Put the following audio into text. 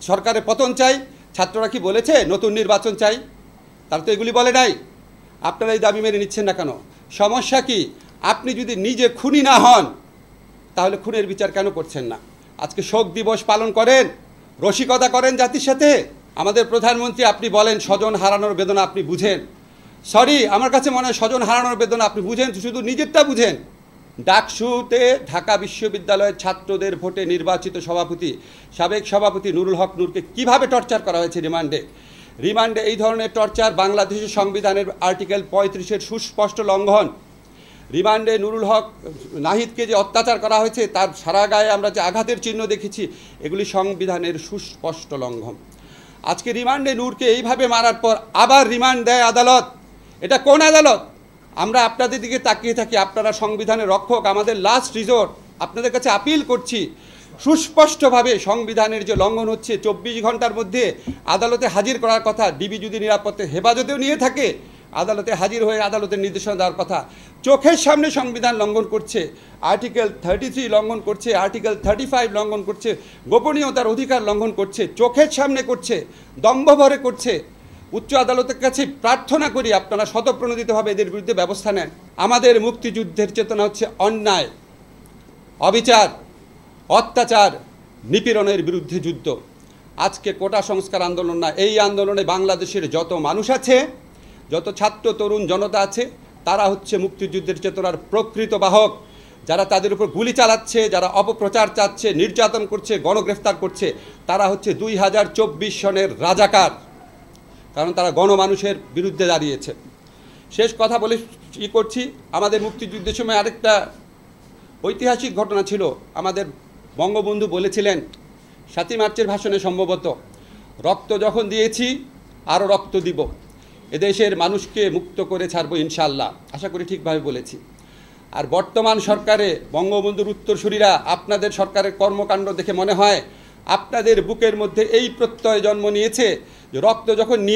সরকারের পতন চাই। ছাত্ররা কি বলেছে নতুন নির্বাচন চাই? তারা তো এগুলি বলে নাই। আপনারা এই দাবি মেনে নিচ্ছেন না কেন? সমস্যা কি? আপনি যদি নিজে খুনি না হন তাহলে খুনের বিচার কেন করছেন না? আজকে শোক দিবস পালন করেন, রসিকতা করেন জাতির সাথে। আমাদের প্রধানমন্ত্রী আপনি বলেন স্বজন হারানোর বেদনা আপনি বুঝেন। সরি, আমার কাছে মনে হয় স্বজন হারানোর বেদনা আপনি বুঝেন, শুধু নিজেরটা বুঝেন। ডাকসুতে ঢাকা বিশ্ববিদ্যালয়ের ছাত্রদের ভোটে নির্বাচিত সভাপতি, সাবেক সভাপতি নুরুল হক নূরকে কিভাবে টর্চার করা হয়েছে রিমান্ডে এই ধরনের টর্চার বাংলাদেশের সংবিধানের আর্টিকেল 35-এর সুস্পষ্ট লঙ্ঘন। রিমান্ডে নুরুল হক নাহিদকে যে অত্যাচার করা হয়েছে, তার সারা গায়ে আমরা যে আঘাতের চিহ্ন দেখেছি, এগুলি সংবিধানের সুস্পষ্ট লঙ্ঘন। আজকে রিমান্ডে নূরকে এইভাবে মারার পর আবার রিমান্ড দেয় আদালত। এটা কোন আদালত? আমরা আপনাদের দিকে তাকিয়ে থাকি। আপনারা সংবিধানের রক্ষক, আমাদের লাস্ট রিসোর্ট। আপনাদের কাছে আপিল করছি, সুস্পষ্টভাবে সংবিধানের যে লঙ্ঘন হচ্ছে, 24 ঘন্টার মধ্যে আদালতে হাজির করার কথা। ডিবি যদি নিরাপত্তা হেফাজতেও নিয়ে থাকে, আদালতে হাজির হয়ে আদালতের নির্দেশনা দেওয়ার কথা। চোখের সামনে সংবিধান লঙ্ঘন করছে, আর্টিকেল 33 লঙ্ঘন করছে, আর্টিকেল 35 লঙ্ঘন করছে, গোপনীয়তার অধিকার লঙ্ঘন করছে, চোখের সামনে করছে, দম্ভভরে করছে। উচ্চ আদালতের কাছে প্রার্থনা করি আপনারা স্বতঃপ্রণোদিতভাবে এদের বিরুদ্ধে ব্যবস্থা নেন। আমাদের মুক্তিযুদ্ধের চেতনা হচ্ছে অন্যায়, অবিচার, অত্যাচার, নিপীড়নের বিরুদ্ধে যুদ্ধ। আজকে কোটা সংস্কার আন্দোলন না, এই আন্দোলনে বাংলাদেশের যত মানুষ আছে, যত ছাত্র তরুণ জনতা আছে, তারা হচ্ছে মুক্তিযুদ্ধের চেতনার প্রকৃত বাহক। যারা তাদের উপর গুলি চালাচ্ছে, যারা অপপ্রচার চাচ্ছে, নির্যাতন করছে, গণগ্রেফতার করছে, তারা হচ্ছে 2024 সনের রাজাকার। কারণ তারা গণমানুষের বিরুদ্ধে দাঁড়িয়েছে। শেষ কথা বলে করছি, আমাদের মুক্তিযুদ্ধের সময় আরেকটা ঐতিহাসিক ঘটনা ছিল। আমাদের বঙ্গবন্ধু বলেছিলেন 7ই মার্চের ভাষণে সম্ভবত, রক্ত যখন দিয়েছি আরও রক্ত দিব, এদেশের মানুষকে মুক্ত করে ছাড়বো ইনশাআল্লাহ। আশা করি ঠিকভাবে বলেছি। আর বর্তমান সরকারে বঙ্গবন্ধুর উত্তরসূরিরা, আপনাদের সরকারের কর্মকাণ্ড দেখে মনে হয় আপনাদের বুকের মধ্যে এই প্রত্যয় জন্ম নিয়েছে যে রক্ত যখন নিয়ে